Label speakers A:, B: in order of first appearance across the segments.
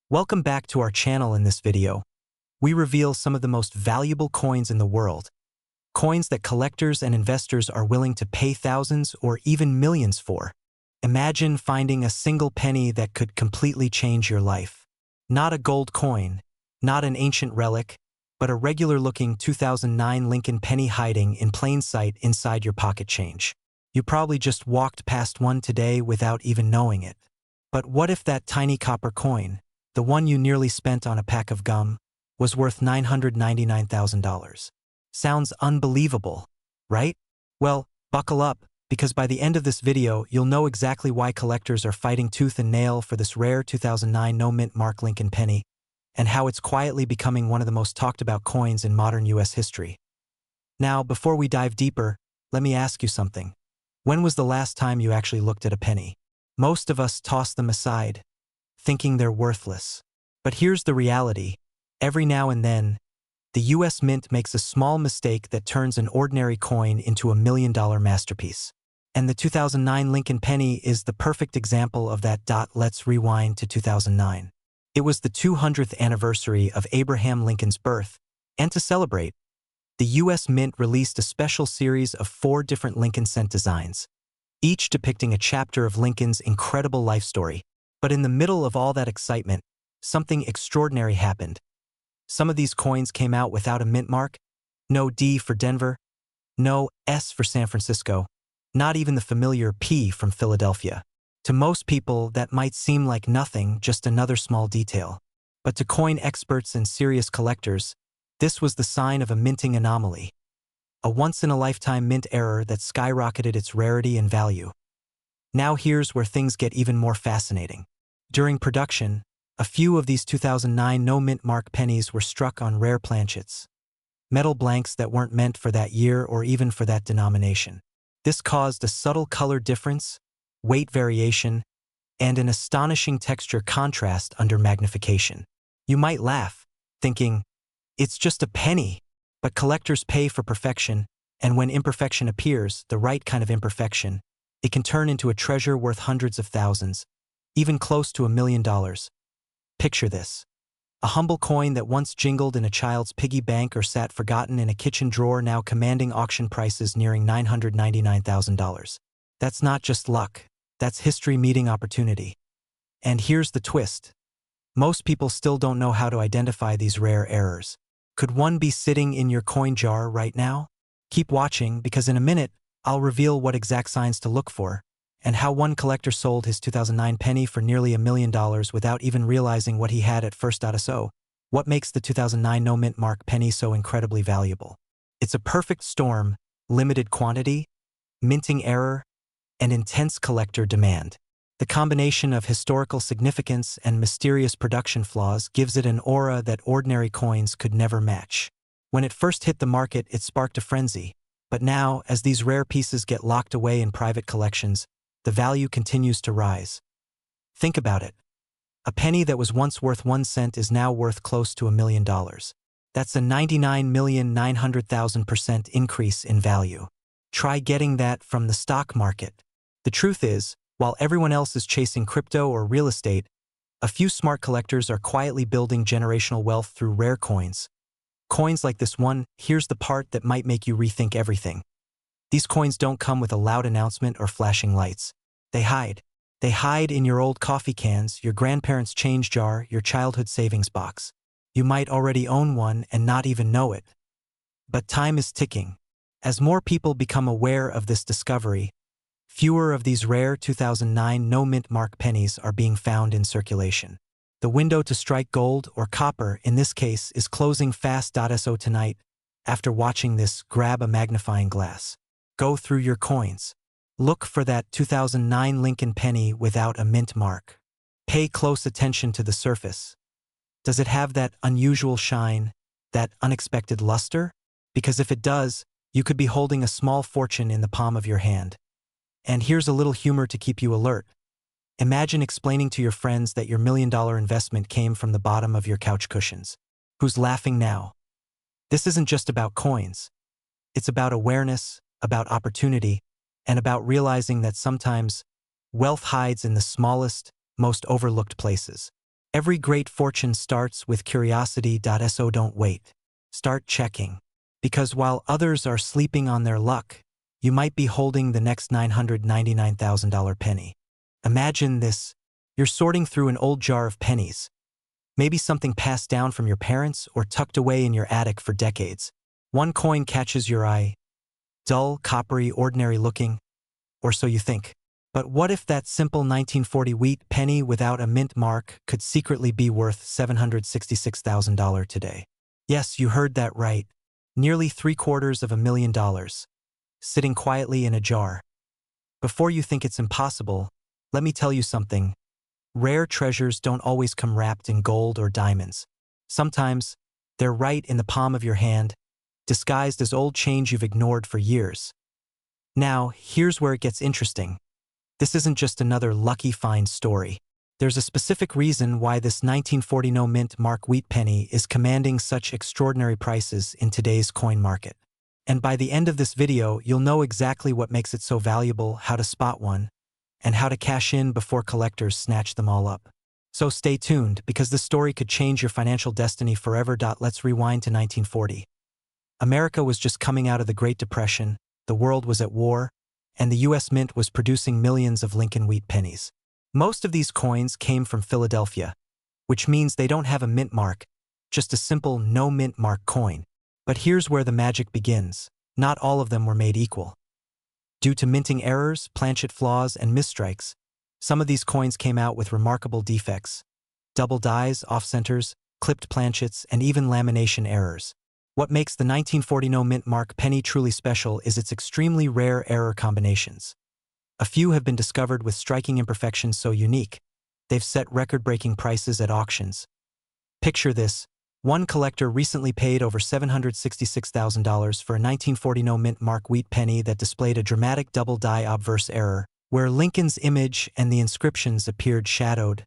A: Welcome back to our channel. In this video, we reveal some of the most valuable coins in the world. Coins that collectors and investors are willing to pay thousands or even millions for. Imagine finding a single penny that could completely change your life. Not a gold coin, not an ancient relic, but a regular-looking 2009 Lincoln penny hiding in plain sight inside your pocket change. You probably just walked past one today without even knowing it. But what if that tiny copper coin, the one you nearly spent on a pack of gum, was worth $999,000? Sounds unbelievable, right? Well, buckle up, because by the end of this video, you'll know exactly why collectors are fighting tooth and nail for this rare 2009 no-mint mark Lincoln penny, and how it's quietly becoming one of the most talked about coins in modern U.S. history. Now, before we dive deeper, let me ask you something. When was the last time you actually looked at a penny? Most of us toss them aside, thinking they're worthless. But here's the reality. Every now and then, the U.S. Mint makes a small mistake that turns an ordinary coin into $1 million masterpiece. And the 2009 Lincoln penny is the perfect example of that. Let's rewind to 2009. It was the 200th anniversary of Abraham Lincoln's birth, and to celebrate, the U.S. Mint released a special series of 4 different Lincoln cent designs, each depicting a chapter of Lincoln's incredible life story. But in the middle of all that excitement, something extraordinary happened. Some of these coins came out without a mint mark. No D for Denver, no S for San Francisco, not even the familiar P from Philadelphia. To most people, that might seem like nothing, just another small detail. But to coin experts and serious collectors, this was the sign of a minting anomaly. A once-in-a-lifetime mint error that skyrocketed its rarity and value. Now here's where things get even more fascinating. During production, a few of these 2009 no-mint mark pennies were struck on rare planchets, metal blanks that weren't meant for that year or even for that denomination. This caused a subtle color difference, weight variation, and an astonishing texture contrast under magnification. You might laugh, thinking, it's just a penny, but collectors pay for perfection, and when imperfection appears, the right kind of imperfection, it can turn into a treasure worth hundreds of thousands, even close to $1 million. Picture this. A humble coin that once jingled in a child's piggy bank or sat forgotten in a kitchen drawer now commanding auction prices nearing $999,000. That's not just luck. That's history meeting opportunity. And here's the twist. Most people still don't know how to identify these rare errors. Could one be sitting in your coin jar right now? Keep watching, because in a minute, I'll reveal what exact signs to look for, and how one collector sold his 2009 penny for nearly $1 million without even realizing what he had at first. So, what makes the 2009 no-mint mark penny so incredibly valuable? It's a perfect storm: limited quantity, minting error, and intense collector demand. The combination of historical significance and mysterious production flaws gives it an aura that ordinary coins could never match. When it first hit the market, it sparked a frenzy. But now, as these rare pieces get locked away in private collections, the value continues to rise. Think about it. A penny that was once worth 1 cent is now worth close to $1 million. That's a 99,900,000% increase in value. Try getting that from the stock market. The truth is, while everyone else is chasing crypto or real estate, a few smart collectors are quietly building generational wealth through rare coins. Coins like this one. Here's the part that might make you rethink everything. These coins don't come with a loud announcement or flashing lights. They hide. They hide in your old coffee cans, your grandparents' change jar, your childhood savings box. You might already own one and not even know it. But time is ticking. As more people become aware of this discovery, fewer of these rare 2009 no-mint mark pennies are being found in circulation. The window to strike gold, or copper in this case, is closing fast. So tonight, after watching this, grab a magnifying glass. Go through your coins. Look for that 2009 Lincoln penny without a mint mark. Pay close attention to the surface. Does it have that unusual shine, that unexpected luster? Because if it does, you could be holding a small fortune in the palm of your hand. And here's a little humor to keep you alert. Imagine explaining to your friends that your $1 million investment came from the bottom of your couch cushions. Who's laughing now? This isn't just about coins. It's about awareness, about opportunity, and about realizing that sometimes wealth hides in the smallest, most overlooked places. Every great fortune starts with curiosity. So don't wait. Start checking. Because while others are sleeping on their luck, you might be holding the next $999,000 penny. Imagine this. You're sorting through an old jar of pennies. Maybe something passed down from your parents or tucked away in your attic for decades. One coin catches your eye. Dull, coppery, ordinary looking. Or so you think. But what if that simple 1940 wheat penny without a mint mark could secretly be worth $766,000 today? Yes, you heard that right. Nearly $750,000, sitting quietly in a jar. Before you think it's impossible, let me tell you something. Rare treasures don't always come wrapped in gold or diamonds. Sometimes, they're right in the palm of your hand, disguised as old change you've ignored for years. Now, here's where it gets interesting. This isn't just another lucky find story. There's a specific reason why this 1940 no mint mark wheat penny is commanding such extraordinary prices in today's coin market. And by the end of this video, you'll know exactly what makes it so valuable, how to spot one, and how to cash in before collectors snatch them all up. So stay tuned, because this story could change your financial destiny forever. Let's rewind to 1940. America was just coming out of the Great Depression, the world was at war, and the U.S. Mint was producing millions of Lincoln wheat pennies. Most of these coins came from Philadelphia, which means they don't have a mint mark, just a simple no mint mark coin. But here's where the magic begins. Not all of them were made equal. Due to minting errors, planchet flaws, and misstrikes, some of these coins came out with remarkable defects. Double dies, off-centers, clipped planchets, and even lamination errors. What makes the 1940 no mint mark penny truly special is its extremely rare error combinations. A few have been discovered with striking imperfections so unique, they've set record-breaking prices at auctions. Picture this. One collector recently paid over $766,000 for a 1940 no mint mark wheat penny that displayed a dramatic double die obverse error, where Lincoln's image and the inscriptions appeared shadowed,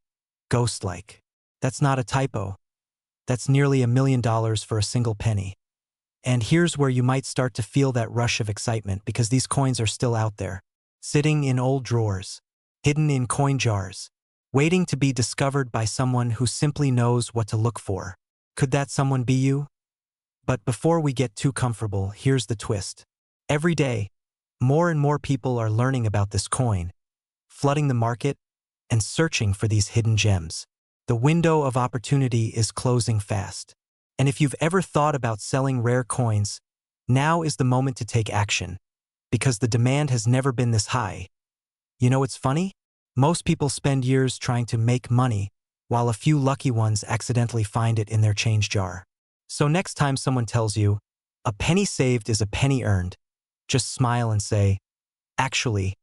A: ghost-like. That's not a typo. That's nearly $1 million for a single penny. And here's where you might start to feel that rush of excitement, because these coins are still out there, sitting in old drawers, hidden in coin jars, waiting to be discovered by someone who simply knows what to look for. Could that someone be you? But before we get too comfortable, here's the twist. Every day, more and more people are learning about this coin, flooding the market, and searching for these hidden gems. The window of opportunity is closing fast. And if you've ever thought about selling rare coins, now is the moment to take action, because the demand has never been this high. You know what's funny? Most people spend years trying to make money, while a few lucky ones accidentally find it in their change jar. So next time someone tells you, a penny saved is a penny earned, just smile and say, actually,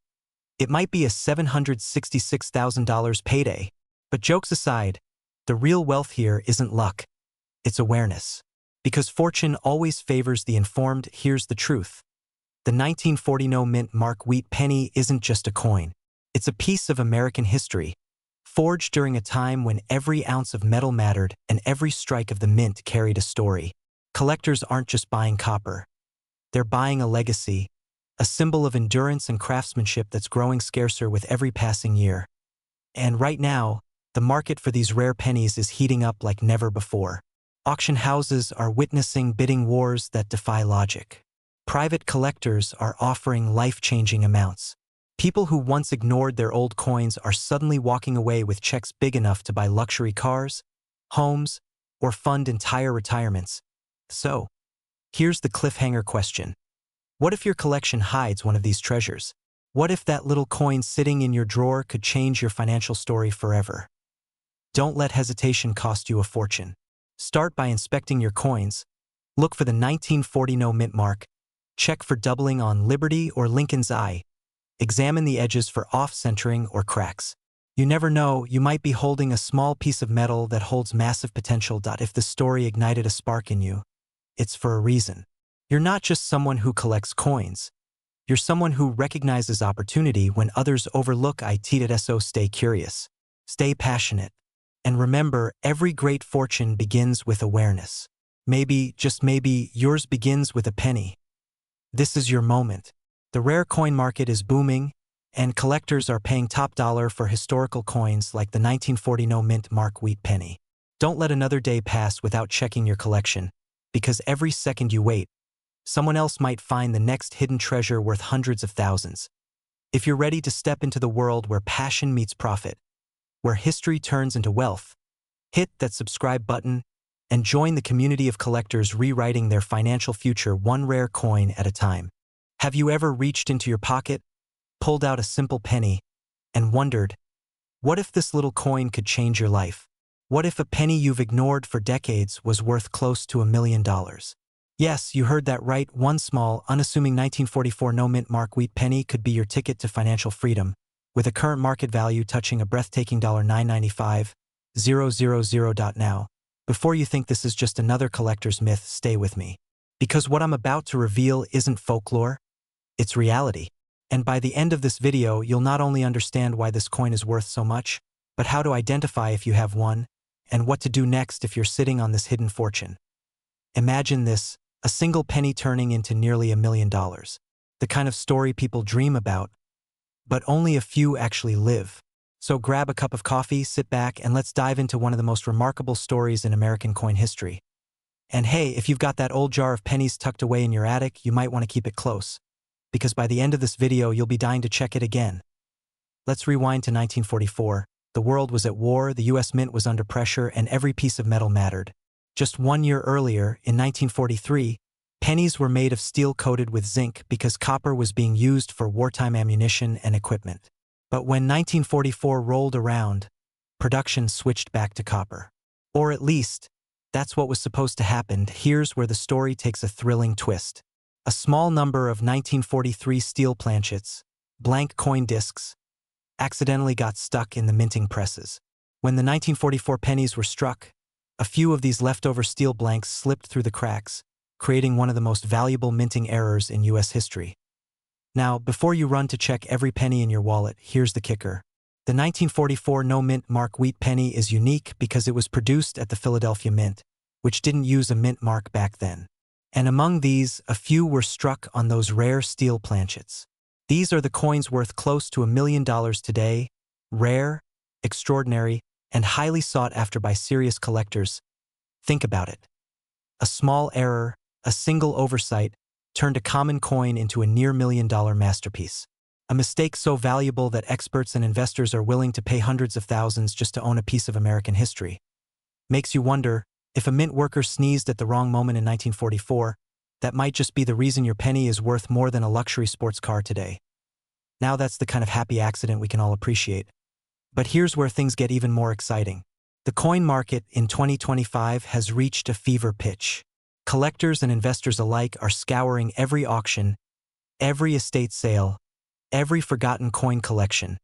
A: it might be a $766,000 payday. But jokes aside, the real wealth here isn't luck. It's awareness. Because fortune always favors the informed. Here's the truth. The 1940 no mint mark wheat penny isn't just a coin. It's a piece of American history, forged during a time when every ounce of metal mattered and every strike of the mint carried a story. Collectors aren't just buying copper. They're buying a legacy, a symbol of endurance and craftsmanship that's growing scarcer with every passing year. And right now, the market for these rare pennies is heating up like never before. Auction houses are witnessing bidding wars that defy logic. Private collectors are offering life-changing amounts. People who once ignored their old coins are suddenly walking away with checks big enough to buy luxury cars, homes, or fund entire retirements. So, here's the cliffhanger question. What if your collection hides one of these treasures? What if that little coin sitting in your drawer could change your financial story forever? Don't let hesitation cost you a fortune. Start by inspecting your coins. Look for the 1940 no mint mark. Check for doubling on Liberty or Lincoln's eye. Examine the edges for off-centering or cracks. You never know, you might be holding a small piece of metal that holds massive potential. If the story ignited a spark in you, it's for a reason. You're not just someone who collects coins. You're someone who recognizes opportunity when others overlook it. So stay curious. Stay passionate. And remember, every great fortune begins with awareness. Maybe, just maybe, yours begins with a penny. This is your moment. The rare coin market is booming, and collectors are paying top dollar for historical coins like the 1940 no-mint mark wheat penny. Don't let another day pass without checking your collection, because every second you wait, someone else might find the next hidden treasure worth hundreds of thousands. If you're ready to step into the world where passion meets profit, where history turns into wealth, hit that subscribe button and join the community of collectors rewriting their financial future one rare coin at a time. Have you ever reached into your pocket, pulled out a simple penny, and wondered, what if this little coin could change your life? What if a penny you've ignored for decades was worth close to $1 million? Yes, you heard that right. One small, unassuming 1944 no-mint mark wheat penny could be your ticket to financial freedom, with a current market value touching a breathtaking $995,000. Now, before you think this is just another collector's myth, stay with me. Because what I'm about to reveal isn't folklore, it's reality. And by the end of this video, you'll not only understand why this coin is worth so much, but how to identify if you have one, and what to do next if you're sitting on this hidden fortune. Imagine this, a single penny turning into nearly $1 million. The kind of story people dream about, but only a few actually live. So grab a cup of coffee, sit back, and let's dive into one of the most remarkable stories in American coin history. And hey, if you've got that old jar of pennies tucked away in your attic, you might want to keep it close, because by the end of this video, you'll be dying to check it again. Let's rewind to 1944. The world was at war, the US Mint was under pressure, and every piece of metal mattered. Just 1 year earlier, in 1943, pennies were made of steel coated with zinc because copper was being used for wartime ammunition and equipment. But when 1944 rolled around, production switched back to copper. Or at least, that's what was supposed to happen. Here's where the story takes a thrilling twist. A small number of 1943 steel planchets, blank coin discs, accidentally got stuck in the minting presses. When the 1944 pennies were struck, a few of these leftover steel blanks slipped through the cracks, creating one of the most valuable minting errors in US history. Now, before you run to check every penny in your wallet, here's the kicker. The 1944 no-mint mark wheat penny is unique because it was produced at the Philadelphia Mint, which didn't use a mint mark back then. And among these, a few were struck on those rare steel planchets. These are the coins worth close to $1 million today, rare, extraordinary, and highly sought after by serious collectors. Think about it. A small error, a single oversight, turned a common coin into a near $1 million masterpiece. A mistake so valuable that experts and investors are willing to pay hundreds of thousands just to own a piece of American history. Makes you wonder, if a mint worker sneezed at the wrong moment in 1944, that might just be the reason your penny is worth more than a luxury sports car today. Now that's the kind of happy accident we can all appreciate. But here's where things get even more exciting. The coin market in 2025 has reached a fever pitch. Collectors and investors alike are scouring every auction, every estate sale, every forgotten coin collection,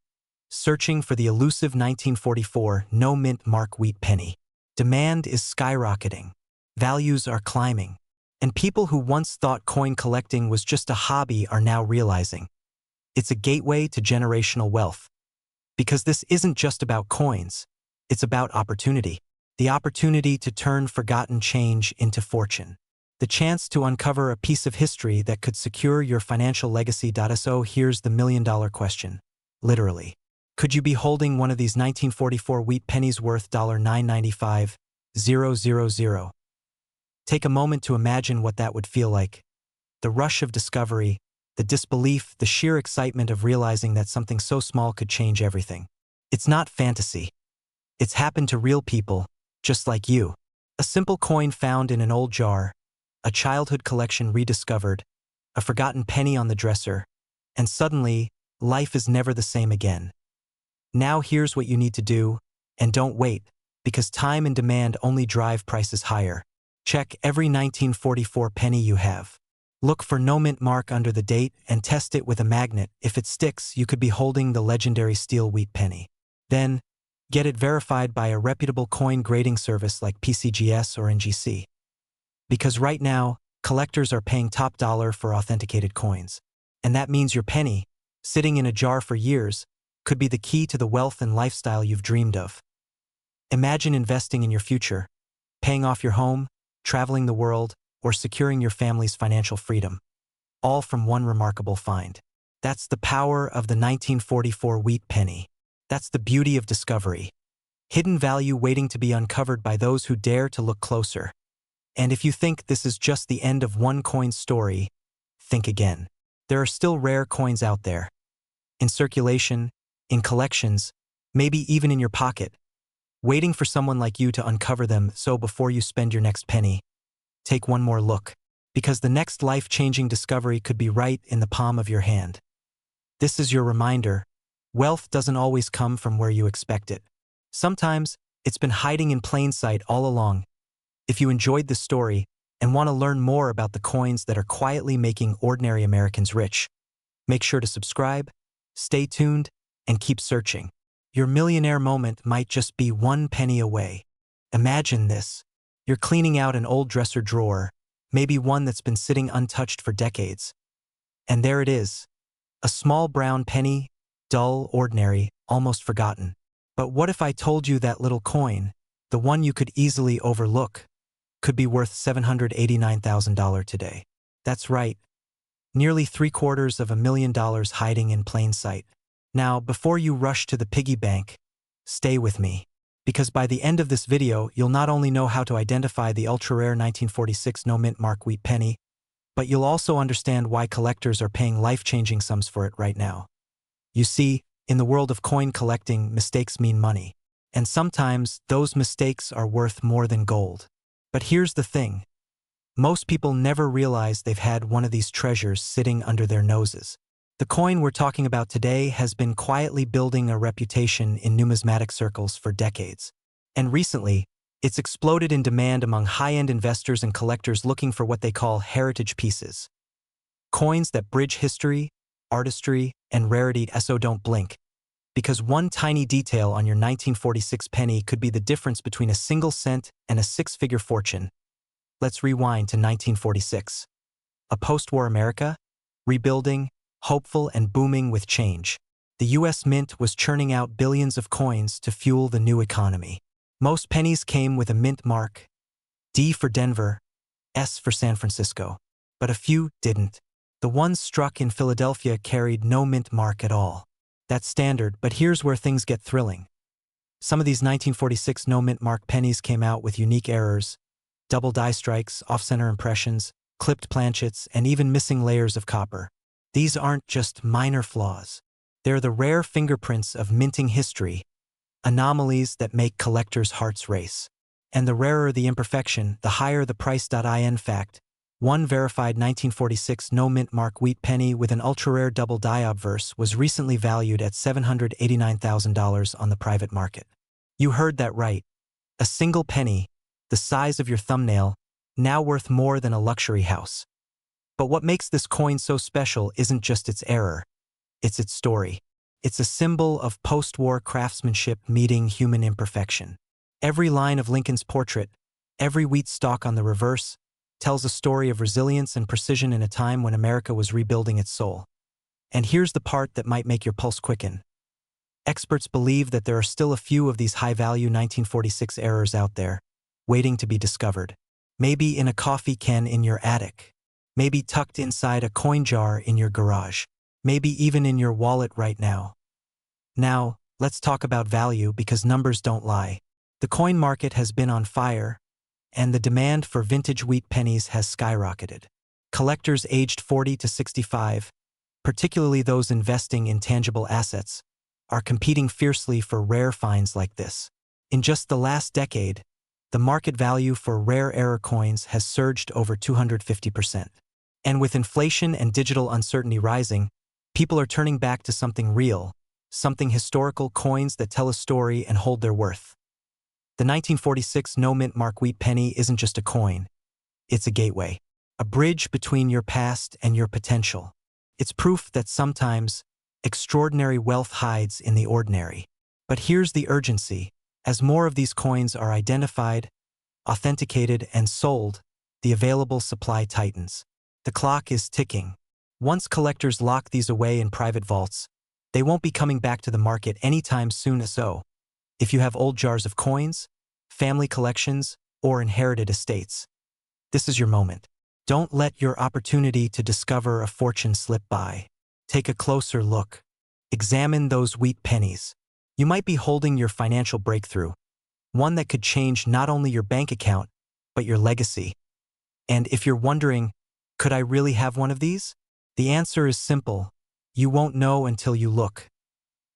A: searching for the elusive 1944 no-mint mark wheat penny. Demand is skyrocketing, values are climbing, and people who once thought coin collecting was just a hobby are now realizing it's a gateway to generational wealth. Because this isn't just about coins, it's about opportunity. The opportunity to turn forgotten change into fortune. The chance to uncover a piece of history that could secure your financial legacy. So here's the $1 million question. Literally. Could you be holding one of these 1944 wheat pennies worth $995,000? Take a moment to imagine what that would feel like. The rush of discovery, the disbelief, the sheer excitement of realizing that something so small could change everything. It's not fantasy. It's happened to real people, just like you. A simple coin found in an old jar, a childhood collection rediscovered, a forgotten penny on the dresser, and suddenly, life is never the same again. Now here's what you need to do, and don't wait, because time and demand only drive prices higher. Check every 1944 penny you have. Look for no mint mark under the date and test it with a magnet. If it sticks, you could be holding the legendary steel wheat penny. Then, get it verified by a reputable coin grading service like PCGS or NGC. Because right now, collectors are paying top dollar for authenticated coins. And that means your penny, sitting in a jar for years, could be the key to the wealth and lifestyle you've dreamed of. Imagine investing in your future, paying off your home, traveling the world, or securing your family's financial freedom. All from one remarkable find. That's the power of the 1944 wheat penny. That's the beauty of discovery. Hidden value waiting to be uncovered by those who dare to look closer. And if you think this is just the end of one coin's story, think again. There are still rare coins out there. In circulation, in collections, maybe even in your pocket, waiting for someone like you to uncover them. So before you spend your next penny, take one more look, because the next life-changing discovery could be right in the palm of your hand. This is your reminder: wealth doesn't always come from where you expect it. Sometimes, it's been hiding in plain sight all along. If you enjoyed this story and want to learn more about the coins that are quietly making ordinary Americans rich, make sure to subscribe, stay tuned, and keep searching. Your millionaire moment might just be one penny away. Imagine this. You're cleaning out an old dresser drawer, maybe one that's been sitting untouched for decades. And there it is. A small brown penny, dull, ordinary, almost forgotten. But what if I told you that little coin, the one you could easily overlook, could be worth $789,000 today? That's right. Nearly $750,000 hiding in plain sight. Now, before you rush to the piggy bank, stay with me. Because by the end of this video, you'll not only know how to identify the ultra-rare 1946 no-mint mark wheat penny, but you'll also understand why collectors are paying life-changing sums for it right now. You see, in the world of coin collecting, mistakes mean money. And sometimes, those mistakes are worth more than gold. But here's the thing. Most people never realize they've had one of these treasures sitting under their noses. The coin we're talking about today has been quietly building a reputation in numismatic circles for decades. And recently, it's exploded in demand among high-end investors and collectors looking for what they call heritage pieces. Coins that bridge history, artistry, and rarity. So don't blink. Because one tiny detail on your 1946 penny could be the difference between a single cent and a six-figure fortune. Let's rewind to 1946. A post-war America, rebuilding, hopeful and booming with change. The U.S. Mint was churning out billions of coins to fuel the new economy. Most pennies came with a mint mark, D for Denver, S for San Francisco. But a few didn't. The ones struck in Philadelphia carried no mint mark at all. That's standard, but here's where things get thrilling. Some of these 1946 no mint mark pennies came out with unique errors: double die strikes, off-center impressions, clipped planchets, and even missing layers of copper. These aren't just minor flaws. They're the rare fingerprints of minting history, anomalies that make collectors' hearts race. And the rarer the imperfection, the higher the price. In fact, one verified 1946 no-mint mark wheat penny with an ultra-rare double die obverse was recently valued at $789,000 on the private market. You heard that right. A single penny, the size of your thumbnail, now worth more than a luxury house. But what makes this coin so special isn't just its error, it's its story. It's a symbol of post-war craftsmanship meeting human imperfection. Every line of Lincoln's portrait, every wheat stalk on the reverse, tells a story of resilience and precision in a time when America was rebuilding its soul. And here's the part that might make your pulse quicken. Experts believe that there are still a few of these high-value 1946 errors out there, waiting to be discovered. Maybe in a coffee can in your attic. Maybe tucked inside a coin jar in your garage. Maybe even in your wallet right now. Now, let's talk about value, because numbers don't lie. The coin market has been on fire, and the demand for vintage wheat pennies has skyrocketed. Collectors aged 40 to 65, particularly those investing in tangible assets, are competing fiercely for rare finds like this. In just the last decade, the market value for rare error coins has surged over 250%. And with inflation and digital uncertainty rising, people are turning back to something real, something historical: coins that tell a story and hold their worth. The 1946 no-mint mark wheat penny isn't just a coin. It's a gateway, a bridge between your past and your potential. It's proof that sometimes extraordinary wealth hides in the ordinary. But here's the urgency. As more of these coins are identified, authenticated, and sold, the available supply tightens. The clock is ticking. Once collectors lock these away in private vaults, they won't be coming back to the market anytime soon. So, if you have old jars of coins, family collections, or inherited estates, this is your moment. Don't let your opportunity to discover a fortune slip by. Take a closer look. Examine those wheat pennies. You might be holding your financial breakthrough, one that could change not only your bank account, but your legacy. And if you're wondering, could I really have one of these? The answer is simple. You won't know until you look.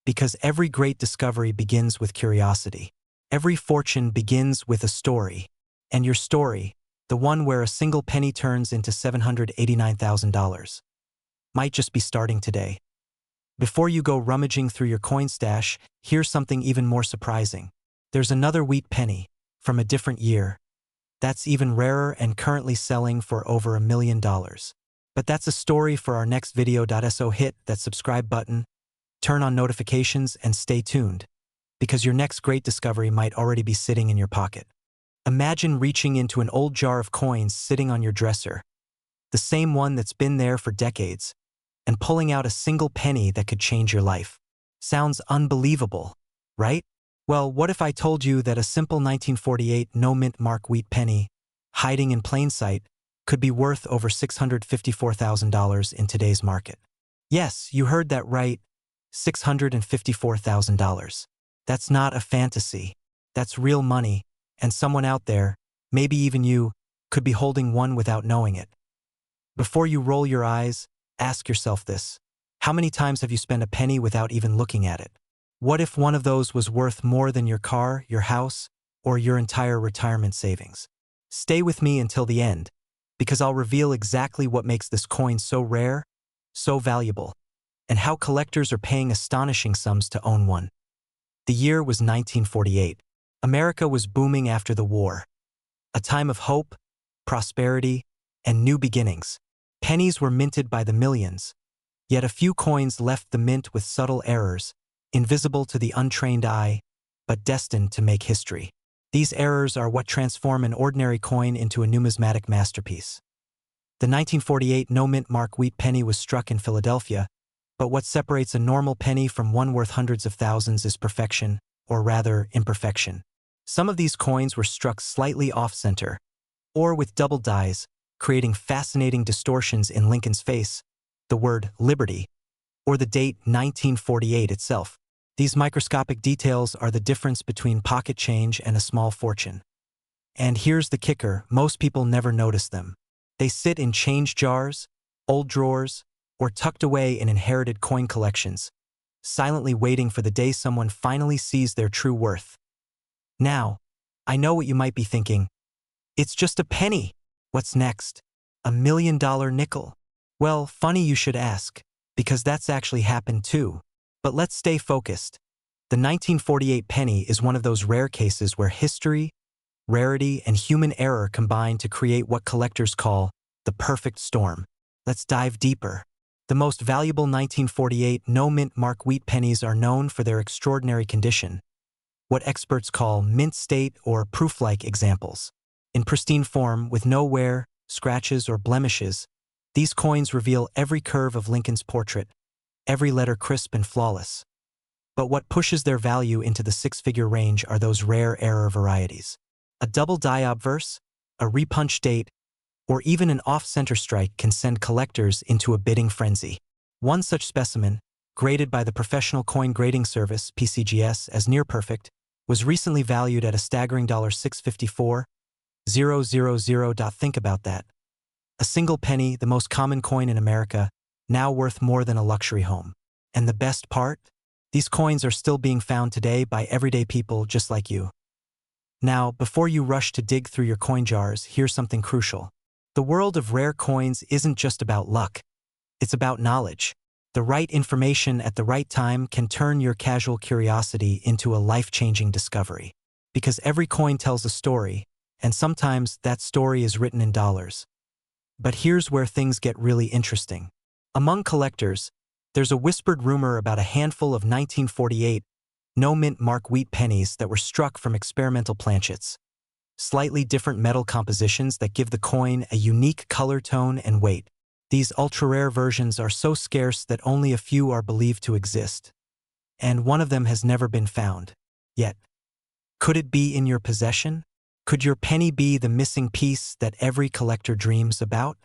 A: Because every great discovery begins with curiosity. Every fortune begins with a story. And your story, the one where a single penny turns into $789,000, might just be starting today. Before you go rummaging through your coin stash, here's something even more surprising. There's another wheat penny, from a different year. That's even rarer and currently selling for over $1 million. But that's a story for our next video. So hit that subscribe button, turn on notifications, and stay tuned, because your next great discovery might already be sitting in your pocket. Imagine reaching into an old jar of coins sitting on your dresser, the same one that's been there for decades, and pulling out a single penny that could change your life. Sounds unbelievable, right? Well, what if I told you that a simple 1948 no-mint mark wheat penny, hiding in plain sight, could be worth over $654,000 in today's market? Yes, you heard that right, $654,000. That's not a fantasy. That's real money, and someone out there, maybe even you, could be holding one without knowing it. Before you roll your eyes, ask yourself this. How many times have you spent a penny without even looking at it? What if one of those was worth more than your car, your house, or your entire retirement savings? Stay with me until the end, because I'll reveal exactly what makes this coin so rare, so valuable, and how collectors are paying astonishing sums to own one. The year was 1948. America was booming after the war. A time of hope, prosperity, and new beginnings. Pennies were minted by the millions, yet a few coins left the mint with subtle errors, invisible to the untrained eye, but destined to make history. These errors are what transform an ordinary coin into a numismatic masterpiece. The 1948 no-mint mark wheat penny was struck in Philadelphia, but what separates a normal penny from one worth hundreds of thousands is perfection, or rather, imperfection. Some of these coins were struck slightly off-center, or with double dies, creating fascinating distortions in Lincoln's face, the word liberty, or the date 1948 itself. These microscopic details are the difference between pocket change and a small fortune. And here's the kicker, most people never notice them. They sit in change jars, old drawers, or tucked away in inherited coin collections, silently waiting for the day someone finally sees their true worth. Now, I know what you might be thinking. It's just a penny. What's next? $1 million nickel? Well, funny you should ask, because that's actually happened too. But let's stay focused. The 1948 penny is one of those rare cases where history, rarity, and human error combine to create what collectors call the perfect storm. Let's dive deeper. The most valuable 1948 no-mint mark wheat pennies are known for their extraordinary condition, what experts call mint state or proof-like examples. In pristine form, with no wear, scratches, or blemishes, these coins reveal every curve of Lincoln's portrait, every letter crisp and flawless. But what pushes their value into the six-figure range are those rare error varieties. A double die obverse, a repunch date, or even an off-center strike can send collectors into a bidding frenzy. One such specimen, graded by the Professional Coin Grading Service (PCGS) as near-perfect, was recently valued at a staggering $654,000. Think about that. A single penny, the most common coin in America, now worth more than a luxury home. And the best part? These coins are still being found today by everyday people just like you. Now, before you rush to dig through your coin jars, here's something crucial. The world of rare coins isn't just about luck. It's about knowledge. The right information at the right time can turn your casual curiosity into a life-changing discovery. Because every coin tells a story, and sometimes that story is written in dollars. But here's where things get really interesting. Among collectors, there's a whispered rumor about a handful of 1948 no-mint mark wheat pennies that were struck from experimental planchets. Slightly different metal compositions that give the coin a unique color tone and weight. These ultra-rare versions are so scarce that only a few are believed to exist. And one of them has never been found. Yet, could it be in your possession? Could your penny be the missing piece that every collector dreams about?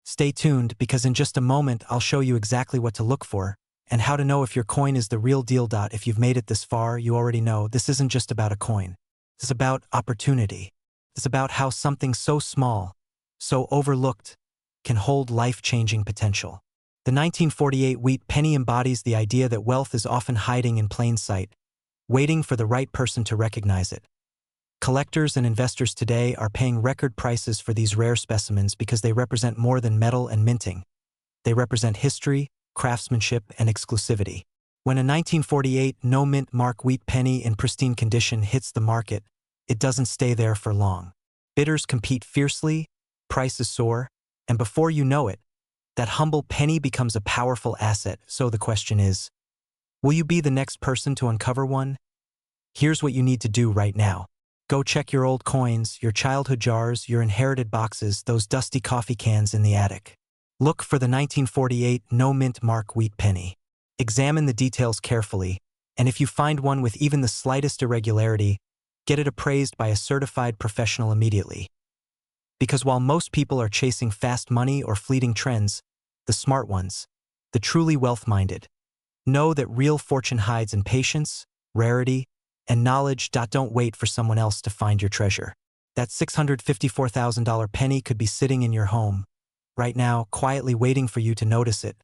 A: Stay tuned because in just a moment I'll show you exactly what to look for and how to know if your coin is the real deal. If you've made it this far, you already know this isn't just about a coin. It's about opportunity. It's about how something so small, so overlooked, can hold life-changing potential. The 1948 wheat penny embodies the idea that wealth is often hiding in plain sight, waiting for the right person to recognize it. Collectors and investors today are paying record prices for these rare specimens because they represent more than metal and minting. They represent history, craftsmanship, and exclusivity. When a 1948 no-mint mark wheat penny in pristine condition hits the market, it doesn't stay there for long. Bidders compete fiercely, prices soar, and before you know it, that humble penny becomes a powerful asset. So the question is, will you be the next person to uncover one? Here's what you need to do right now. Go check your old coins, your childhood jars, your inherited boxes, those dusty coffee cans in the attic. Look for the 1948 no-mint mark wheat penny. Examine the details carefully, and if you find one with even the slightest irregularity, get it appraised by a certified professional immediately. Because while most people are chasing fast money or fleeting trends, the smart ones, the truly wealth-minded, know that real fortune hides in patience, rarity, and knowledge. Don't wait for someone else to find your treasure. That $654,000 penny could be sitting in your home, right now, quietly waiting for you to notice it.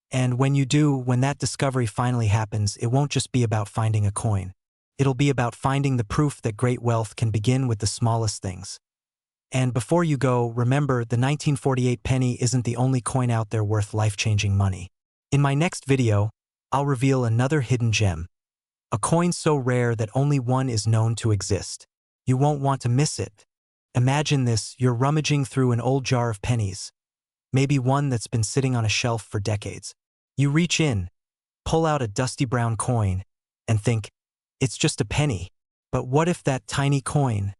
A: And when you do, when that discovery finally happens, it won't just be about finding a coin. It'll be about finding the proof that great wealth can begin with the smallest things. And before you go, remember, the 1948 penny isn't the only coin out there worth life-changing money. In my next video, I'll reveal another hidden gem. A coin so rare that only one is known to exist. You won't want to miss it. Imagine this, you're rummaging through an old jar of pennies, maybe one that's been sitting on a shelf for decades. You reach in, pull out a dusty brown coin, and think, it's just a penny. But what if that tiny coin,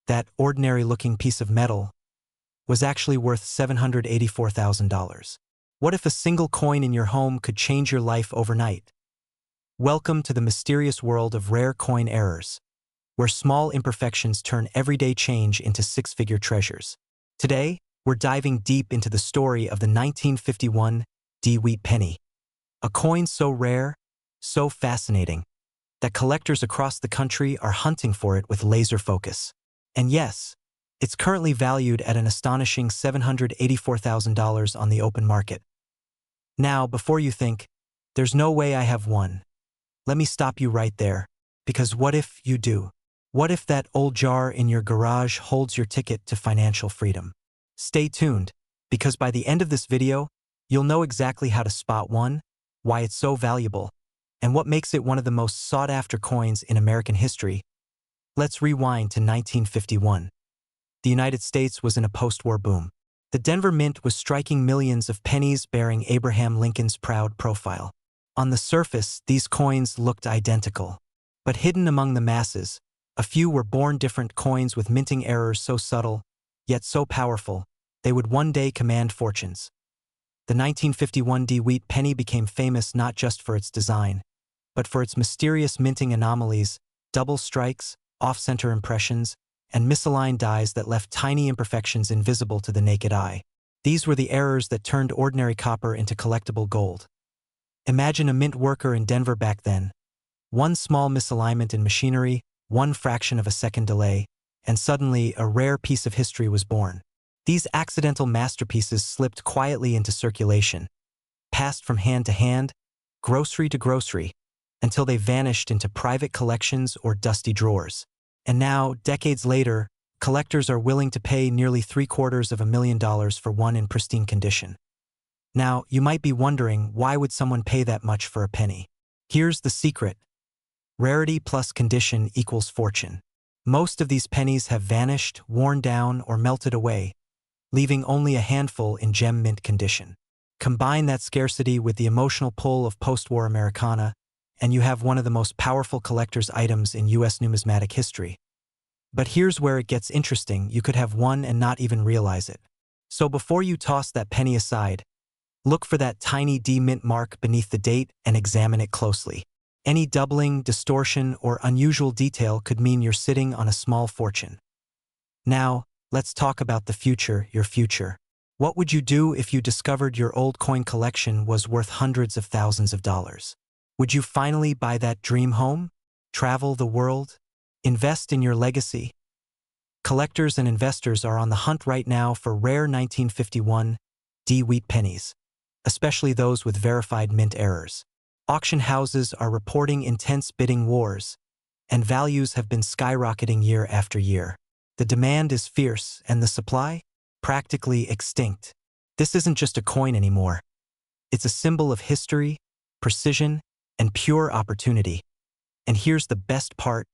A: that ordinary-looking piece of metal, was actually worth $784,000? What if a single coin in your home could change your life overnight? Welcome to the mysterious world of rare coin errors, where small imperfections turn everyday change into six-figure treasures. Today, we're diving deep into the story of the 1951 wheat penny, a coin so rare, so fascinating, that collectors across the country are hunting for it with laser focus. And yes, it's currently valued at an astonishing $784,000 on the open market. Now, before you think, there's no way I have one, let me stop you right there, because what if you do? What if that old jar in your garage holds your ticket to financial freedom? Stay tuned, because by the end of this video, you'll know exactly how to spot one, why it's so valuable, and what makes it one of the most sought-after coins in American history. Let's rewind to 1951. The United States was in a post-war boom. The Denver Mint was striking millions of pennies bearing Abraham Lincoln's proud profile. On the surface, these coins looked identical. But hidden among the masses, a few were born different coins with minting errors so subtle, yet so powerful, they would one day command fortunes. The 1951 wheat penny became famous not just for its design, but for its mysterious minting anomalies, double strikes, off-center impressions, and misaligned dies that left tiny imperfections invisible to the naked eye. These were the errors that turned ordinary copper into collectible gold. Imagine a mint worker in Denver back then. One small misalignment in machinery, one fraction of a second delay, and suddenly a rare piece of history was born. These accidental masterpieces slipped quietly into circulation, passed from hand to hand, grocery to grocery, until they vanished into private collections or dusty drawers. And now, decades later, collectors are willing to pay nearly $750,000 for one in pristine condition. Now, you might be wondering, why would someone pay that much for a penny? Here's the secret. Rarity plus condition equals fortune. Most of these pennies have vanished, worn down, or melted away, leaving only a handful in gem mint condition. Combine that scarcity with the emotional pull of post-war Americana, and you have one of the most powerful collector's items in U.S. numismatic history. But here's where it gets interesting. You could have one and not even realize it. So before you toss that penny aside, look for that tiny D mint mark beneath the date and examine it closely. Any doubling, distortion, or unusual detail could mean you're sitting on a small fortune. Now, let's talk about the future, your future. What would you do if you discovered your old coin collection was worth hundreds of thousands of dollars? Would you finally buy that dream home? Travel the world? Invest in your legacy? Collectors and investors are on the hunt right now for rare 1951 wheat pennies, especially those with verified mint errors. Auction houses are reporting intense bidding wars, and values have been skyrocketing year after year. The demand is fierce, and the supply? Practically extinct. This isn't just a coin anymore. It's a symbol of history, precision, and pure opportunity. And here's the best part.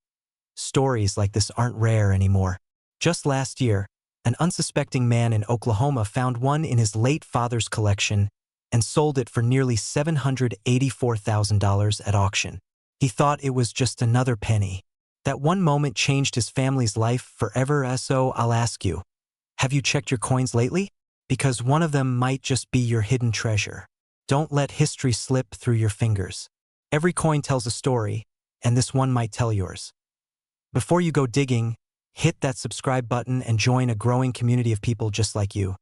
A: Stories like this aren't rare anymore. Just last year, an unsuspecting man in Oklahoma found one in his late father's collection and sold it for nearly $784,000 at auction. He thought it was just another penny. That one moment changed his family's life forever. So I'll ask you, have you checked your coins lately? Because one of them might just be your hidden treasure. Don't let history slip through your fingers. Every coin tells a story, and this one might tell yours. Before you go digging, hit that subscribe button and join a growing community of people just like you.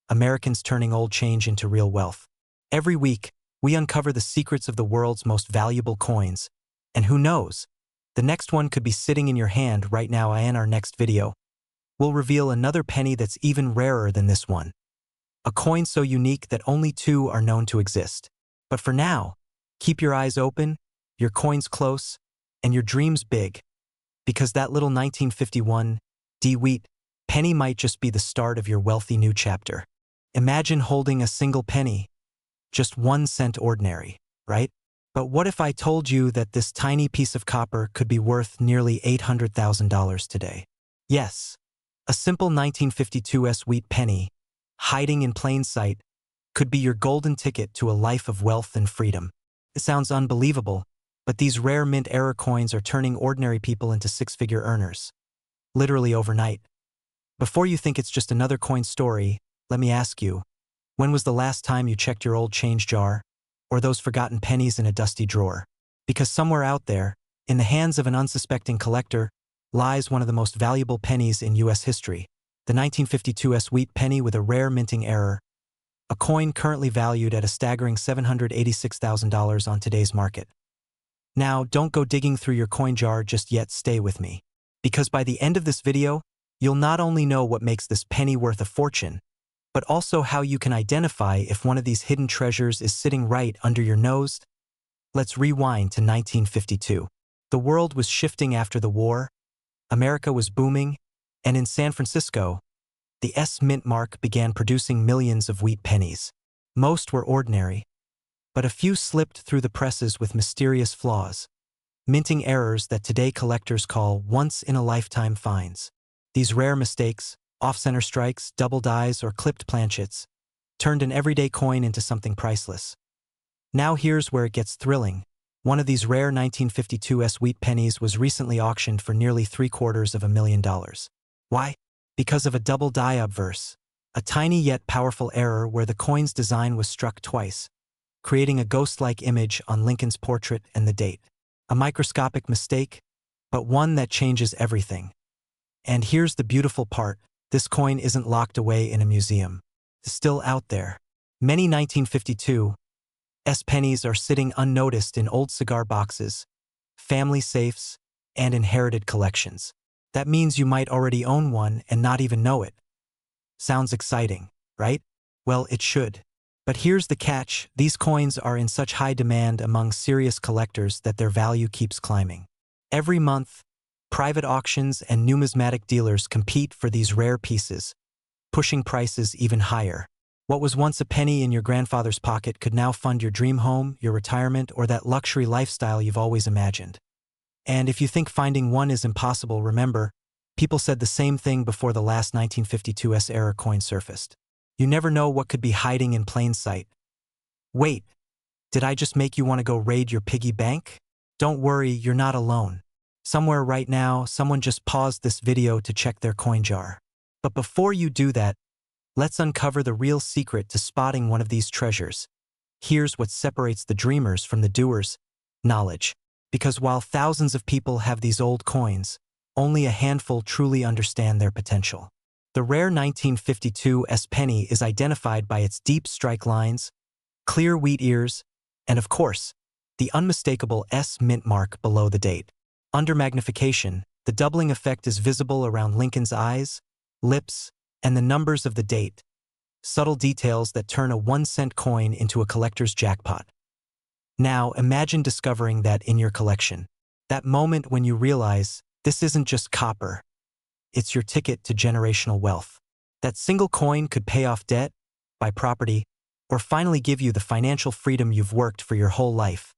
A: Americans turning old change into real wealth. Every week, we uncover the secrets of the world's most valuable coins. And who knows? The next one could be sitting in your hand right now. In our next video, we'll reveal another penny that's even rarer than this one. A coin so unique that only two are known to exist. But for now, keep your eyes open, your coins close, and your dreams big. Because that little 1951 wheat penny might just be the start of your wealthy new chapter. Imagine holding a single penny, just 1 cent ordinary, right? But what if I told you that this tiny piece of copper could be worth nearly $800,000 today? Yes, a simple 1952 wheat penny, hiding in plain sight, could be your golden ticket to a life of wealth and freedom. It sounds unbelievable, but these rare mint error coins are turning ordinary people into six-figure earners. Literally overnight. Before you think it's just another coin story, let me ask you, when was the last time you checked your old change jar, or those forgotten pennies in a dusty drawer? Because somewhere out there, in the hands of an unsuspecting collector, lies one of the most valuable pennies in U.S. history, the 1952 wheat penny with a rare minting error, a coin currently valued at a staggering $786,000 on today's market. Now, don't go digging through your coin jar just yet. Stay with me. Because by the end of this video, you'll not only know what makes this penny worth a fortune, but also how you can identify if one of these hidden treasures is sitting right under your nose. Let's rewind to 1952. The world was shifting after the war, America was booming, and in San Francisco, the mint mark began producing millions of wheat pennies. Most were ordinary, but a few slipped through the presses with mysterious flaws, minting errors that today collectors call once-in-a-lifetime finds. These rare mistakes, off-center strikes, double dies, or clipped planchets, turned an everyday coin into something priceless. Now here's where it gets thrilling. One of these rare 1952 wheat pennies was recently auctioned for nearly $750,000. Why? Because of a double die obverse, a tiny yet powerful error where the coin's design was struck twice, creating a ghost-like image on Lincoln's portrait and the date. A microscopic mistake, but one that changes everything. And here's the beautiful part. This coin isn't locked away in a museum. It's still out there. Many 1952 pennies are sitting unnoticed in old cigar boxes, family safes, and inherited collections. That means you might already own one and not even know it. Sounds exciting, right? Well, it should. But here's the catch. These coins are in such high demand among serious collectors that their value keeps climbing. Every month, private auctions and numismatic dealers compete for these rare pieces, pushing prices even higher. What was once a penny in your grandfather's pocket could now fund your dream home, your retirement, or that luxury lifestyle you've always imagined. And if you think finding one is impossible, remember, people said the same thing before the last 1952 error coin surfaced. You never know what could be hiding in plain sight. Wait, did I just make you want to go raid your piggy bank? Don't worry, you're not alone. Somewhere right now, someone just paused this video to check their coin jar. But before you do that, let's uncover the real secret to spotting one of these treasures. Here's what separates the dreamers from the doers: knowledge. Because while thousands of people have these old coins, only a handful truly understand their potential. The rare 1952 penny is identified by its deep strike lines, clear wheat ears, and of course, the unmistakable S mint mark below the date. Under magnification, the doubling effect is visible around Lincoln's eyes, lips, and the numbers of the date, subtle details that turn a 1-cent coin into a collector's jackpot. Now, imagine discovering that in your collection. That moment when you realize this isn't just copper, it's your ticket to generational wealth. That single coin could pay off debt, buy property, or finally give you the financial freedom you've worked for your whole life.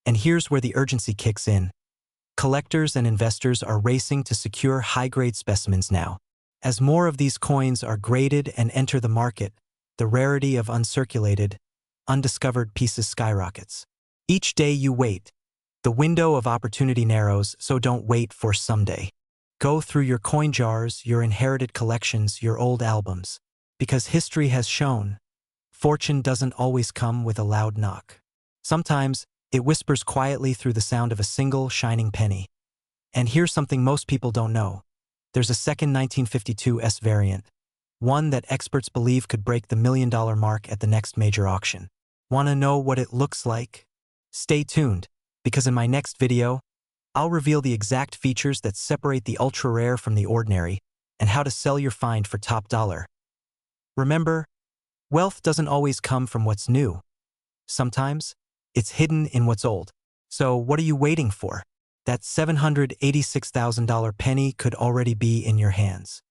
A: And here's where the urgency kicks in. Collectors and investors are racing to secure high-grade specimens now. As more of these coins are graded and enter the market, the rarity of uncirculated, undiscovered pieces skyrockets. Each day you wait, the window of opportunity narrows, so don't wait for someday. Go through your coin jars, your inherited collections, your old albums. Because history has shown, fortune doesn't always come with a loud knock. Sometimes, it whispers quietly through the sound of a single shining penny. And here's something most people don't know. There's a second 1952 variant, one that experts believe could break the $1 million mark at the next major auction. Want to know what it looks like? Stay tuned, because in my next video, I'll reveal the exact features that separate the ultra-rare from the ordinary and how to sell your find for top dollar. Remember, wealth doesn't always come from what's new. Sometimes, it's hidden in what's old. So what are you waiting for? That $786,000 penny could already be in your hands.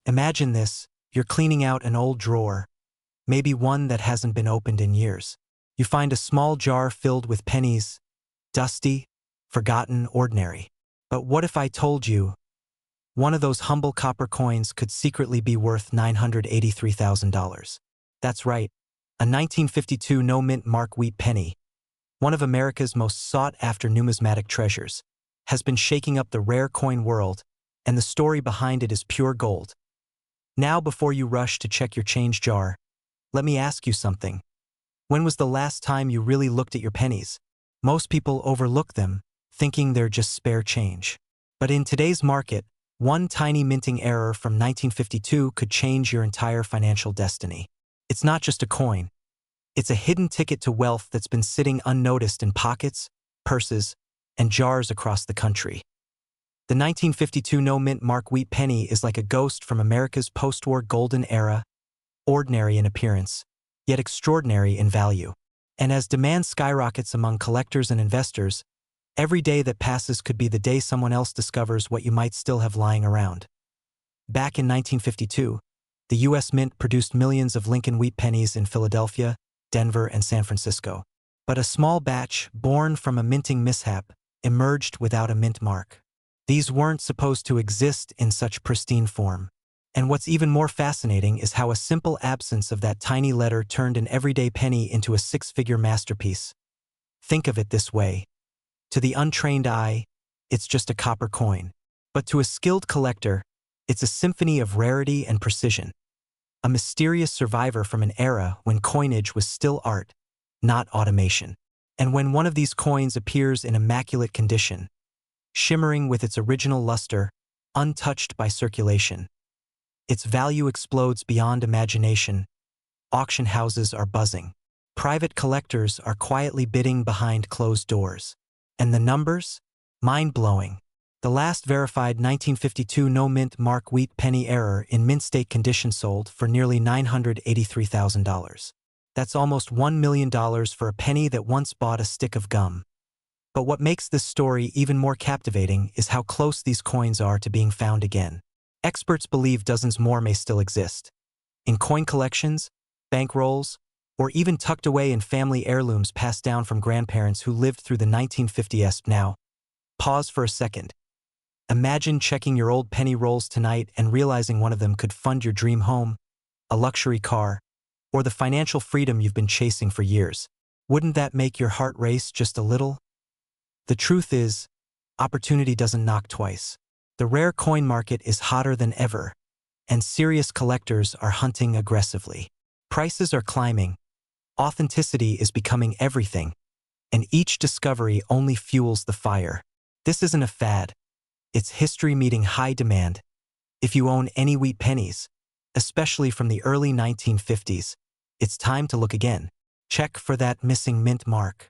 A: Imagine this, you're cleaning out an old drawer, maybe one that hasn't been opened in years. You find a small jar filled with pennies, dusty, forgotten, ordinary. But what if I told you one of those humble copper coins could secretly be worth $983,000? That's right, a 1952 no-mint mark wheat penny, one of America's most sought-after numismatic treasures, has been shaking up the rare coin world, and the story behind it is pure gold. Now, before you rush to check your change jar, let me ask you something. When was the last time you really looked at your pennies? Most people overlook them, thinking they're just spare change. But in today's market, one tiny minting error from 1952 could change your entire financial destiny. It's not just a coin. It's a hidden ticket to wealth that's been sitting unnoticed in pockets, purses, and jars across the country. The 1952 no-mint mark wheat penny is like a ghost from America's post-war golden era, ordinary in appearance, yet extraordinary in value. And as demand skyrockets among collectors and investors, every day that passes could be the day someone else discovers what you might still have lying around. Back in 1952, the U.S. Mint produced millions of Lincoln wheat pennies in Philadelphia, Denver, and San Francisco. But a small batch, born from a minting mishap, emerged without a mint mark. These weren't supposed to exist in such pristine form. And what's even more fascinating is how a simple absence of that tiny letter turned an everyday penny into a six-figure masterpiece. Think of it this way. To the untrained eye, it's just a copper coin. But to a skilled collector, it's a symphony of rarity and precision. A mysterious survivor from an era when coinage was still art, not automation. And when one of these coins appears in immaculate condition, shimmering with its original luster, untouched by circulation, its value explodes beyond imagination. Auction houses are buzzing. Private collectors are quietly bidding behind closed doors. And the numbers? Mind-blowing. The last verified 1952 no-mint mark wheat penny error in mint state condition sold for nearly $983,000. That's almost $1 million for a penny that once bought a stick of gum. But what makes this story even more captivating is how close these coins are to being found again. Experts believe dozens more may still exist. In coin collections, bankrolls, or even tucked away in family heirlooms passed down from grandparents who lived through the 1950s. Now, pause for a second. Imagine checking your old penny rolls tonight and realizing one of them could fund your dream home, a luxury car, or the financial freedom you've been chasing for years. Wouldn't that make your heart race just a little? The truth is, opportunity doesn't knock twice. The rare coin market is hotter than ever, and serious collectors are hunting aggressively. Prices are climbing, authenticity is becoming everything, and each discovery only fuels the fire. This isn't a fad. It's history meeting high demand. If you own any wheat pennies, especially from the early 1950s. It's time to look again. Check for that missing mint mark.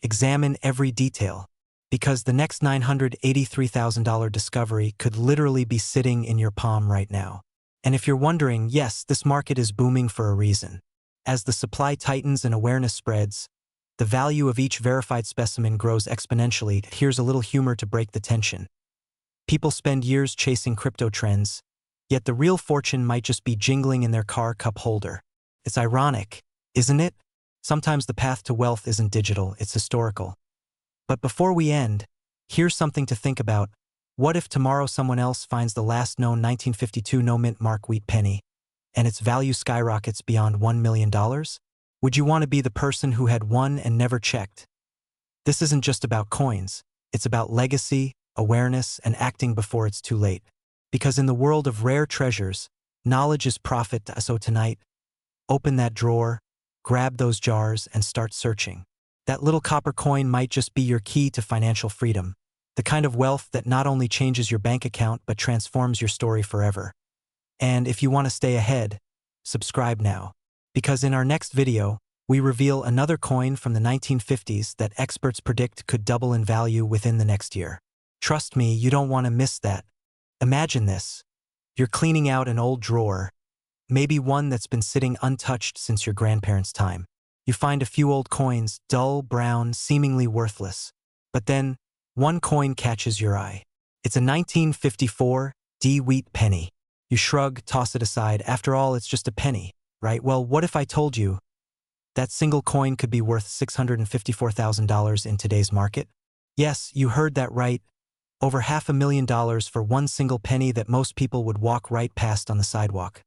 A: Examine every detail, because the next $983,000 discovery could literally be sitting in your palm right now. And if you're wondering, yes, this market is booming for a reason. As the supply tightens and awareness spreads, the value of each verified specimen grows exponentially. Here's a little humor to break the tension. People spend years chasing crypto trends, yet the real fortune might just be jingling in their car cup holder. It's ironic, isn't it? Sometimes the path to wealth isn't digital, it's historical. But before we end, here's something to think about. What if tomorrow someone else finds the last known 1952 no-mint mark wheat penny, and its value skyrockets beyond $1 million? Would you want to be the person who had one and never checked? This isn't just about coins. It's about legacy, awareness, and acting before it's too late. Because in the world of rare treasures, knowledge is profit. So tonight, open that drawer, grab those jars, and start searching. That little copper coin might just be your key to financial freedom, the kind of wealth that not only changes your bank account but transforms your story forever. And if you want to stay ahead, subscribe now. Because in our next video, we reveal another coin from the 1950s that experts predict could double in value within the next year. Trust me, you don't want to miss that. Imagine this. You're cleaning out an old drawer, maybe one that's been sitting untouched since your grandparents' time. You find a few old coins, dull, brown, seemingly worthless. But then, one coin catches your eye. It's a 1954 wheat penny. You shrug, toss it aside. After all, it's just a penny, right? Well, what if I told you that single coin could be worth $654,000 in today's market? Yes, you heard that right. Over $500,000 for one single penny that most people would walk right past on the sidewalk.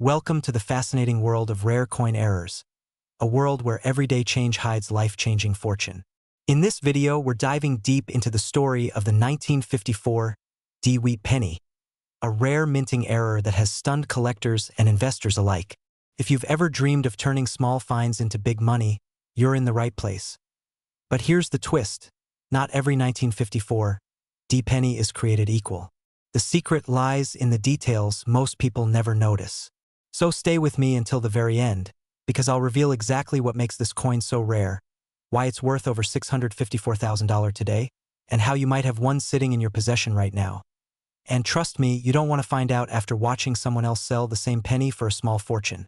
A: Welcome to the fascinating world of rare coin errors, a world where everyday change hides life-changing fortune. In this video, we're diving deep into the story of the 1954 wheat penny, a rare minting error that has stunned collectors and investors alike. If you've ever dreamed of turning small finds into big money, you're in the right place. But here's the twist. Not every 1954 penny is created equal. The secret lies in the details most people never notice. So stay with me until the very end, because I'll reveal exactly what makes this coin so rare, why it's worth over $654,000 today, and how you might have one sitting in your possession right now. And trust me, you don't want to find out after watching someone else sell the same penny for a small fortune.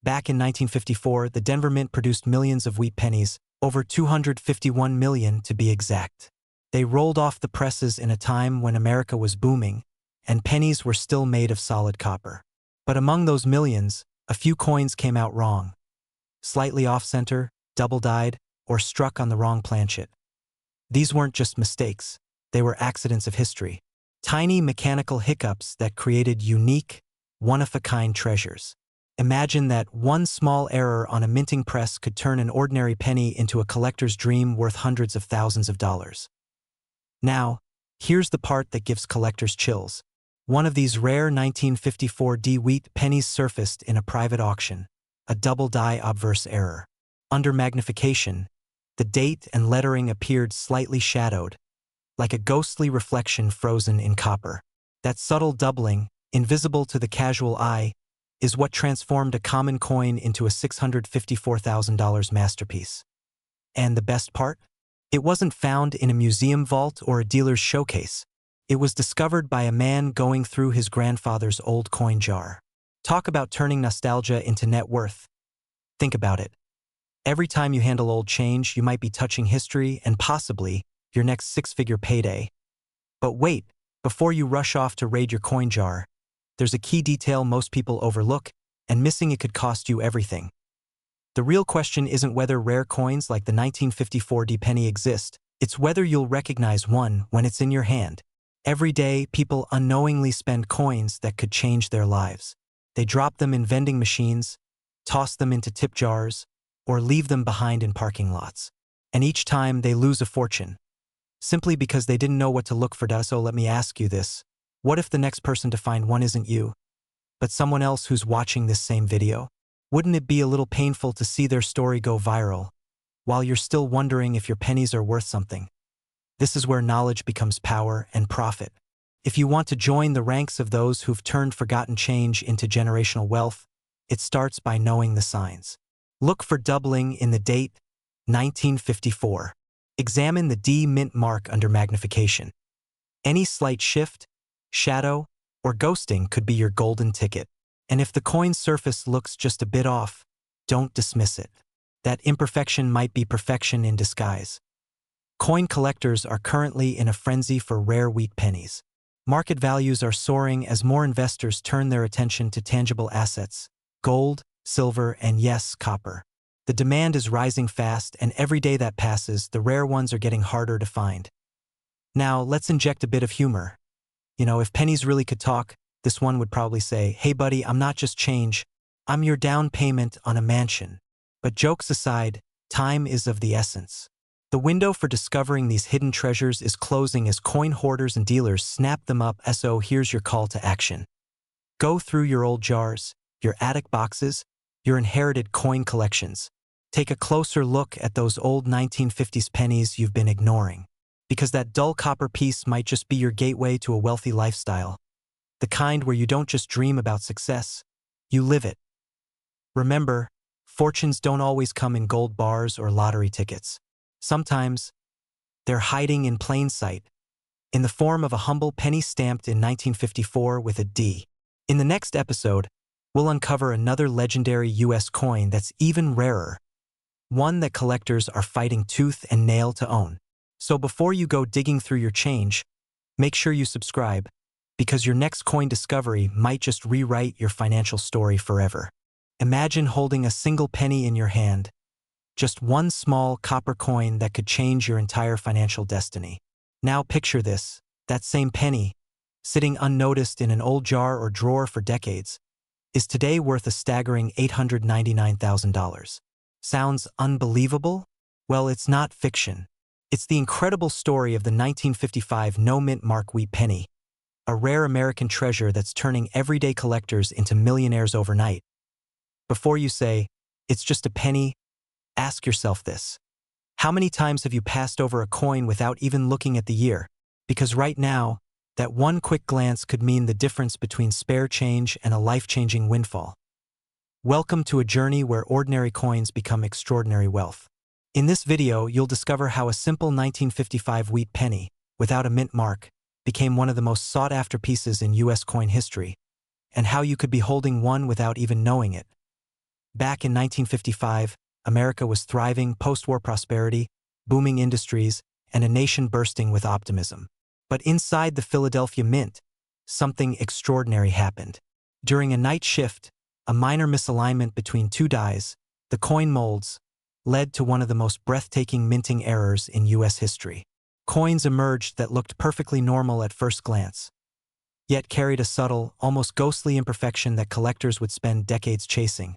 A: Back in 1954, the Denver Mint produced millions of wheat pennies, over 251 million to be exact. They rolled off the presses in a time when America was booming, and pennies were still made of solid copper. But among those millions, a few coins came out wrong. Slightly off-center, double-dyed, or struck on the wrong planchet. These weren't just mistakes, they were accidents of history. Tiny mechanical hiccups that created unique, one-of-a-kind treasures. Imagine that one small error on a minting press could turn an ordinary penny into a collector's dream worth hundreds of thousands of dollars. Now, here's the part that gives collectors chills. One of these rare 1954 wheat pennies surfaced in a private auction, a double-die obverse error. Under magnification, the date and lettering appeared slightly shadowed, like a ghostly reflection frozen in copper. That subtle doubling, invisible to the casual eye, is what transformed a common coin into a $654,000 masterpiece. And the best part? It wasn't found in a museum vault or a dealer's showcase. It was discovered by a man going through his grandfather's old coin jar. Talk about turning nostalgia into net worth. Think about it. Every time you handle old change, you might be touching history and possibly your next six-figure payday. But wait, before you rush off to raid your coin jar, there's a key detail most people overlook, and missing it could cost you everything. The real question isn't whether rare coins like the 1954 penny exist, it's whether you'll recognize one when it's in your hand. Every day, people unknowingly spend coins that could change their lives. They drop them in vending machines, toss them into tip jars, or leave them behind in parking lots. And each time, they lose a fortune, simply because they didn't know what to look for. So let me ask you this. What if the next person to find one isn't you, but someone else who's watching this same video? Wouldn't it be a little painful to see their story go viral, while you're still wondering if your pennies are worth something? This is where knowledge becomes power and profit. If you want to join the ranks of those who've turned forgotten change into generational wealth, it starts by knowing the signs. Look for doubling in the date 1954. Examine the D mint mark under magnification. Any slight shift, shadow, or ghosting could be your golden ticket. And if the coin's surface looks just a bit off, don't dismiss it. That imperfection might be perfection in disguise. Coin collectors are currently in a frenzy for rare wheat pennies. Market values are soaring as more investors turn their attention to tangible assets, gold, silver, and yes, copper. The demand is rising fast, and every day that passes, the rare ones are getting harder to find. Now, let's inject a bit of humor. If pennies really could talk, this one would probably say, "Hey buddy, I'm not just change, I'm your down payment on a mansion." But jokes aside, time is of the essence. The window for discovering these hidden treasures is closing as coin hoarders and dealers snap them up. So here's your call to action. Go through your old jars, your attic boxes, your inherited coin collections. Take a closer look at those old 1950s pennies you've been ignoring. Because that dull copper piece might just be your gateway to a wealthy lifestyle. The kind where you don't just dream about success, you live it. Remember, fortunes don't always come in gold bars or lottery tickets. Sometimes, they're hiding in plain sight, in the form of a humble penny stamped in 1954 with a D. In the next episode, we'll uncover another legendary US coin that's even rarer, one that collectors are fighting tooth and nail to own. So before you go digging through your change, make sure you subscribe, because your next coin discovery might just rewrite your financial story forever. Imagine holding a single penny in your hand, just one small copper coin that could change your entire financial destiny. Now picture this, that same penny, sitting unnoticed in an old jar or drawer for decades, is today worth a staggering $899,000. Sounds unbelievable? Well, it's not fiction. It's the incredible story of the 1955 no-mint mark wheat penny, a rare American treasure that's turning everyday collectors into millionaires overnight. Before you say, "It's just a penny," ask yourself this. How many times have you passed over a coin without even looking at the year? Because right now, that one quick glance could mean the difference between spare change and a life-changing windfall. Welcome to a journey where ordinary coins become extraordinary wealth. In this video, you'll discover how a simple 1955 wheat penny, without a mint mark, became one of the most sought-after pieces in US coin history, and how you could be holding one without even knowing it. Back in 1955, America was thriving, post-war prosperity, booming industries, and a nation bursting with optimism. But inside the Philadelphia Mint, something extraordinary happened. During a night shift, a minor misalignment between two dies, the coin molds, led to one of the most breathtaking minting errors in US history. Coins emerged that looked perfectly normal at first glance, yet carried a subtle, almost ghostly imperfection that collectors would spend decades chasing.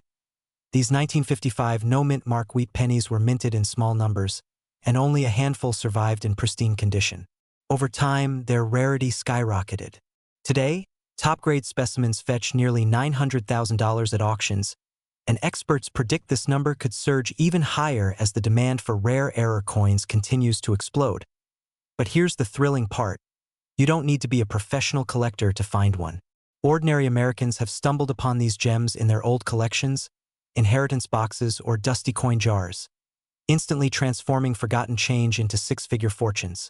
A: These 1955 no-mint mark wheat pennies were minted in small numbers, and only a handful survived in pristine condition. Over time, their rarity skyrocketed. Today, top-grade specimens fetch nearly $900,000 at auctions, and experts predict this number could surge even higher as the demand for rare error coins continues to explode. But here's the thrilling part. You don't need to be a professional collector to find one. Ordinary Americans have stumbled upon these gems in their old collections, inheritance boxes, or dusty coin jars, instantly transforming forgotten change into six-figure fortunes.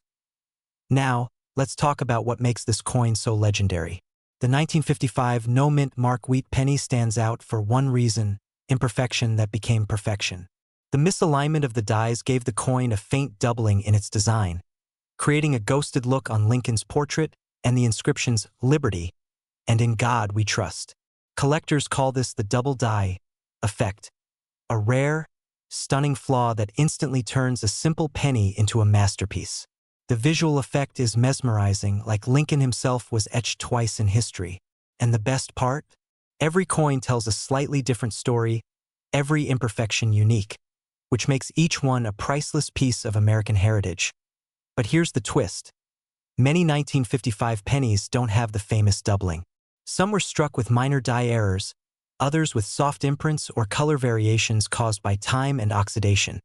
A: Now, let's talk about what makes this coin so legendary. The 1955 no-mint mark wheat penny stands out for one reason: imperfection that became perfection. The misalignment of the dies gave the coin a faint doubling in its design, creating a ghosted look on Lincoln's portrait and the inscriptions "Liberty" and "In God We Trust." Collectors call this the double die effect, a rare, stunning flaw that instantly turns a simple penny into a masterpiece. The visual effect is mesmerizing, like Lincoln himself was etched twice in history. And the best part? Every coin tells a slightly different story, every imperfection unique, which makes each one a priceless piece of American heritage. But here's the twist. Many 1955 pennies don't have the famous doubling. Some were struck with minor die errors, others with soft imprints or color variations caused by time and oxidation,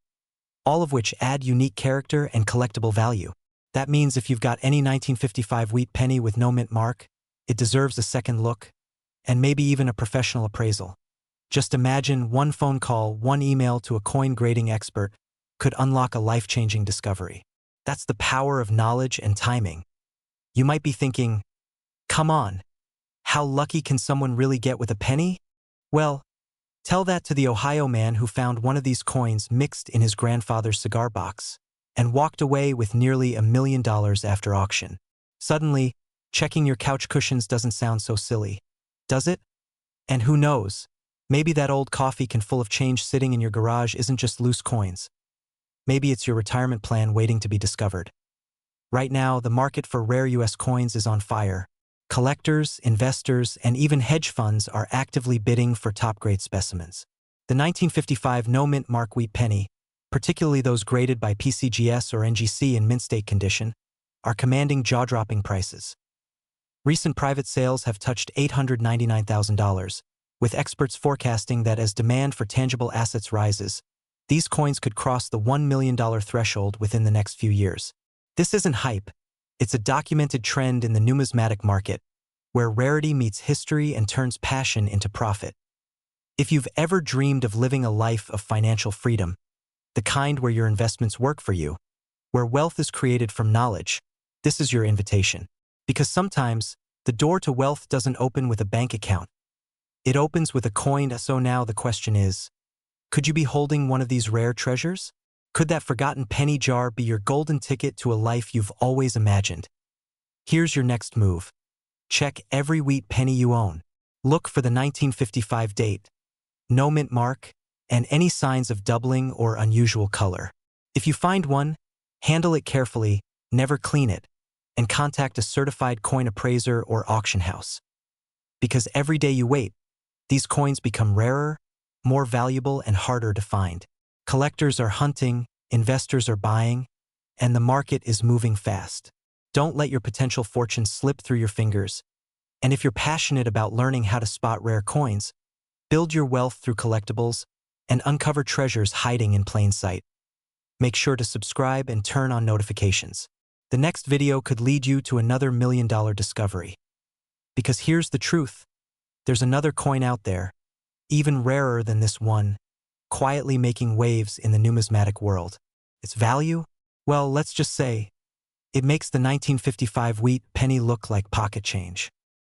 A: all of which add unique character and collectible value. That means if you've got any 1955 wheat penny with no mint mark, it deserves a second look, and maybe even a professional appraisal. Just imagine one phone call, one email to a coin grading expert could unlock a life-changing discovery. That's the power of knowledge and timing. You might be thinking, come on, how lucky can someone really get with a penny? Well, tell that to the Ohio man who found one of these coins mixed in his grandfather's cigar box and walked away with nearly $1 million after auction. Suddenly, checking your couch cushions doesn't sound so silly, does it? And who knows, maybe that old coffee can full of change sitting in your garage isn't just loose coins. Maybe it's your retirement plan waiting to be discovered. Right now, the market for rare U.S. coins is on fire. Collectors, investors, and even hedge funds are actively bidding for top-grade specimens. The 1955 no-mint mark wheat penny, particularly those graded by PCGS or NGC in mint state condition, are commanding jaw-dropping prices. Recent private sales have touched $899,000, with experts forecasting that as demand for tangible assets rises, these coins could cross the $1 million threshold within the next few years. This isn't hype. It's a documented trend in the numismatic market, where rarity meets history and turns passion into profit. If you've ever dreamed of living a life of financial freedom, the kind where your investments work for you, where wealth is created from knowledge, this is your invitation. Because sometimes, the door to wealth doesn't open with a bank account. It opens with a coin. So now the question is, could you be holding one of these rare treasures? Could that forgotten penny jar be your golden ticket to a life you've always imagined? Here's your next move. Check every wheat penny you own. Look for the 1955 date, no mint mark, and any signs of doubling or unusual color. If you find one, handle it carefully, never clean it, and contact a certified coin appraiser or auction house. Because every day you wait, these coins become rarer, more valuable, and harder to find. Collectors are hunting, investors are buying, and the market is moving fast. Don't let your potential fortune slip through your fingers. And if you're passionate about learning how to spot rare coins, build your wealth through collectibles, and uncover treasures hiding in plain sight. Make sure to subscribe and turn on notifications. The next video could lead you to another $1 million discovery. Because here's the truth. There's another coin out there, even rarer than this one, quietly making waves in the numismatic world. Its value? Well, let's just say, it makes the 1955 wheat penny look like pocket change.